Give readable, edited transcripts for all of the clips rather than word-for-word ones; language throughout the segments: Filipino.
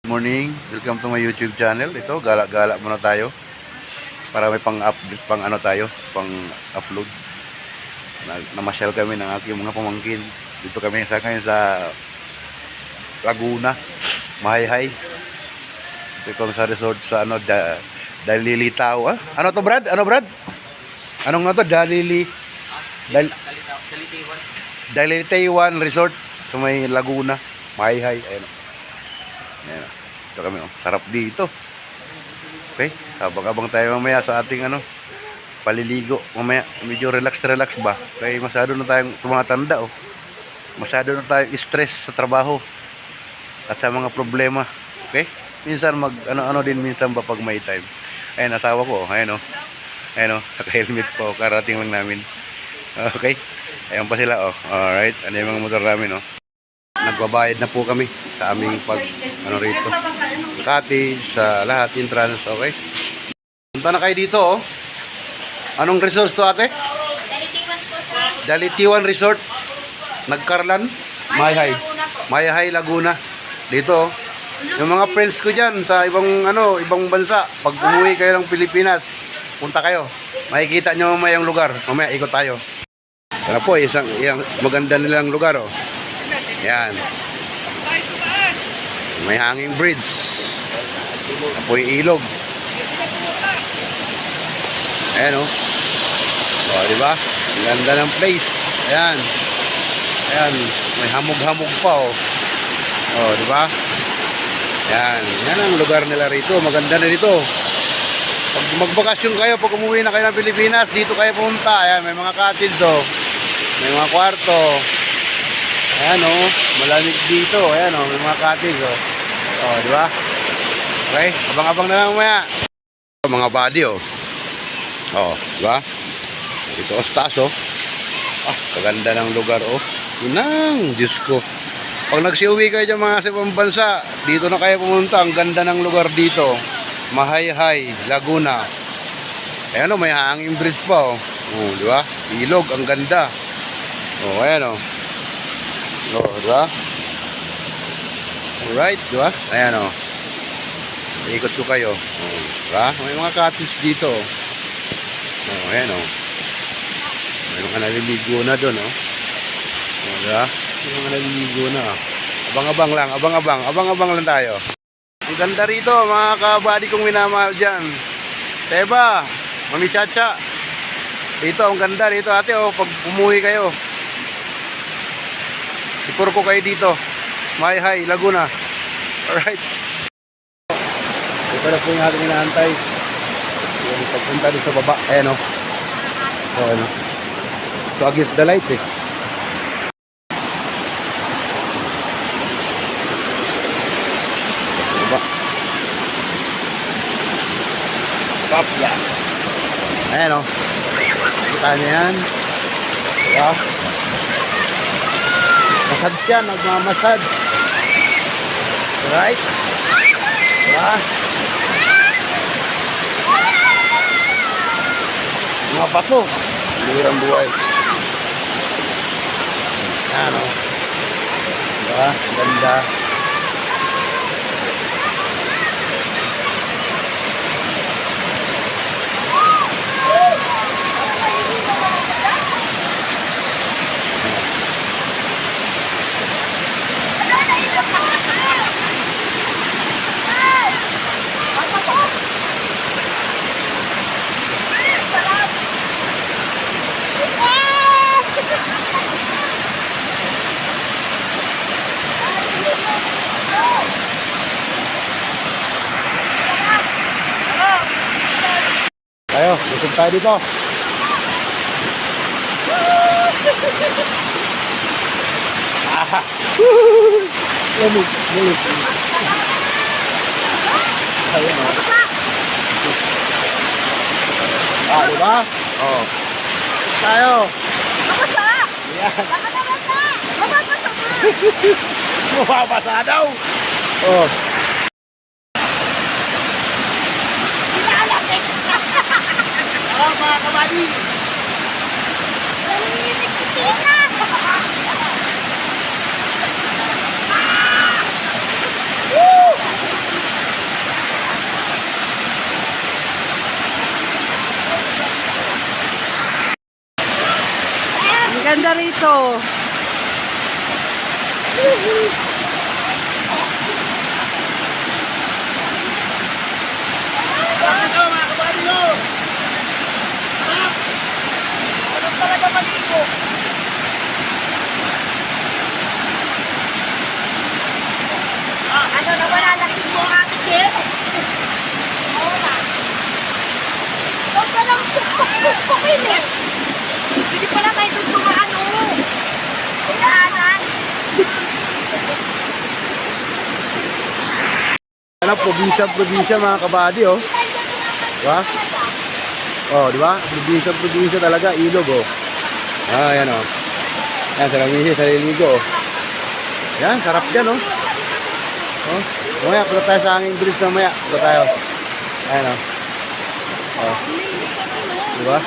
Morning, welcome to my YouTube channel. Ito, gala-gala muna tayo para may pang-update, pang-upload. Namasyal kami ng aking mga pamangkin. Dito kami ngayon sa Laguna, Mahayhay. Dito kami sa resort sa Dalilitao. Ano to, Brad? Ano, Brad? Anong nga to? Dalilitaywan Resort sa may Laguna, Mahayhay. Ayun. Ayan. Ito kami, sarap dito. Okay, abang-abang tayo mamaya sa ating paliligo. Mamaya, medyo relax ba? Kaya masyado na tayong tumatanda, oh. Masyado na tayong stress sa trabaho at sa mga problema. Okay? Minsan ano din minsan ba pag may time. Ayun, asawa ko, ayun, oh. Ayun, oh, naka-helmet po, karating lang namin. Okay? Ayun pa sila, oh. Alright, ano yung mga motor namin, oh. Nagbabayad na po kami sa aming rito. Cottage, sa lahat, entrance, okay? Punta na kayo dito, oh. Anong resort to, ate? Dalitiwan Resort. Nagkarlan, Mahayhay, Laguna. Dito, oh. Yung mga friends ko dyan sa ibang bansa, pag umuwi kayo ng Pilipinas, punta kayo. Makikita nyo mamaya yung lugar. Mamaya ikot tayo. Ano po, isang maganda nilang lugar, oh. Yan. May hanging bridge. Apoy ilog. Ayan, oh. O, diba? Ang ganda ng place. Ayan. Ayan. May hamog-hamog pa, oh. O, diba? Ayan. Yan ang lugar nila rito. Maganda na dito. Pag magbakasyon kayo, pag umuwi na kayo ng Pilipinas, dito kayo pumunta. Ayan, may mga cottage, oh. May mga kwarto. Ayan, oh, malamig dito. Ayan, oh, may mga cottage, oh. Oh, di ba? Okay, abang-abang na lang mamaya. Mga body, oh. Oh, di ba? Dito, oh, taas, oh. Ah, kaganda ng lugar, oh. Yun, Diyos ko. Pag nagsiuwi kayo dyan mga sa ibang bansa, dito na kayo pumunta. Ang ganda ng lugar dito. Mahayhay, Laguna. Ayan, oh, may hanging bridge pa, oh. Oh, di ba? Ilog, ang ganda. Oh, ayan, oh. Oh, diba? Alright, diba? Ayan, oh. Ikot ko kayo. Oh, diba? May mga cottage dito. Oh, ayan, oh. May mga naliligo na doon, oh. Oh, diba? May mga naliligo na. Abang-abang lang tayo. Ang ganda rito, mga kabady kong minamahal dyan. Teba, Mami Chacha. Dito, ang ganda rito, ate, oh. Pag umuwi kayo, ipuro ko kayo dito. Mahayhay, Laguna. Alright. Ito na po yung ating inaantay. Yung pagpunta dito sa baba. Ayan, o. So, ano. So, against the light, eh. Baba. Stop, yeah. Ayan, o. Kita niya yan. Diba? Masad siya, nagmamasad. Right? Diba? Mga paso. Lirang buhay. Yan, o. Diba? Ganda. Tayo, lusog tayo dito. Ah, lamig. Ayun, oh. Ah, diba? Oh. Tayo. Yan. Mababasa daw. Oh. Oh, mga kabady. Woo! aso. Ano na wala lang mo akin? Oo na. Huwag ka lang pukpukin eh. Hindi pala tayo doon tumaano. Kailangan. Ano, probinsya mga kabady, oh. Diba? Oh, di ba? Probinsya talaga, ilog, oh. Ah, yan, oh. Yan, sa lamisi, sa liligo, oh. Yan, sarap dyan, oh. Oh, mamaya, punta tayo sa hanging bridge mamaya. Punta tayo. Ayan, oh. Oh. Di ba?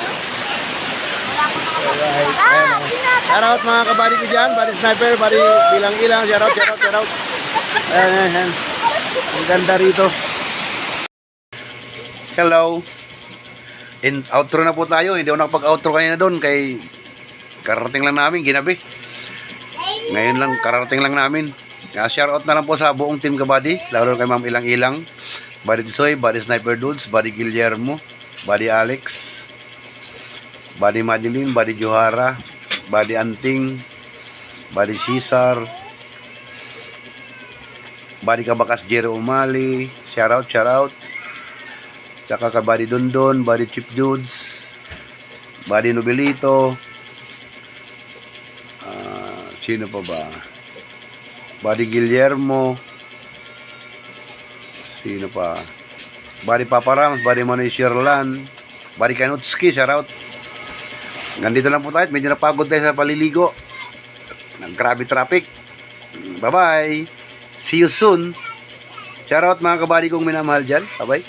Alright, ayan, oh. Shoutout mga kabady ko dyan, body sniper, body ilang-ilang, shoutout. Ayan. Ang ganda rito. Hello. Outro na po tayo. Hindi ako nakapag-outro kanina doon kay karating lang namin, ginabi. Ngayon lang, karating lang namin. Shoutout na lang po sa buong team kabady. Lalo kay Ma'am Ilang-Ilang, Body Tisoy, Body Sniper Dudes, Body Guillermo, Body Alex, Body Madeline, Body Johara, Body Anting, Body Cesar, Body Kabakas Jero Umali, shoutout. Tsaka ka Body Dondon, Body Chip Dudes, Body Nobelito, sino pa ba? Body Guillermo, sino pa? Body Papa Rams, Body Manoy Sherlan, Body Kanutski, shoutout. Ganito lang po tayo, medyo napagod tayo sa paliligo. Grabe traffic. Bye-bye. See you soon. Shoutout mga kabady kong minamahal dyan. Bye-bye.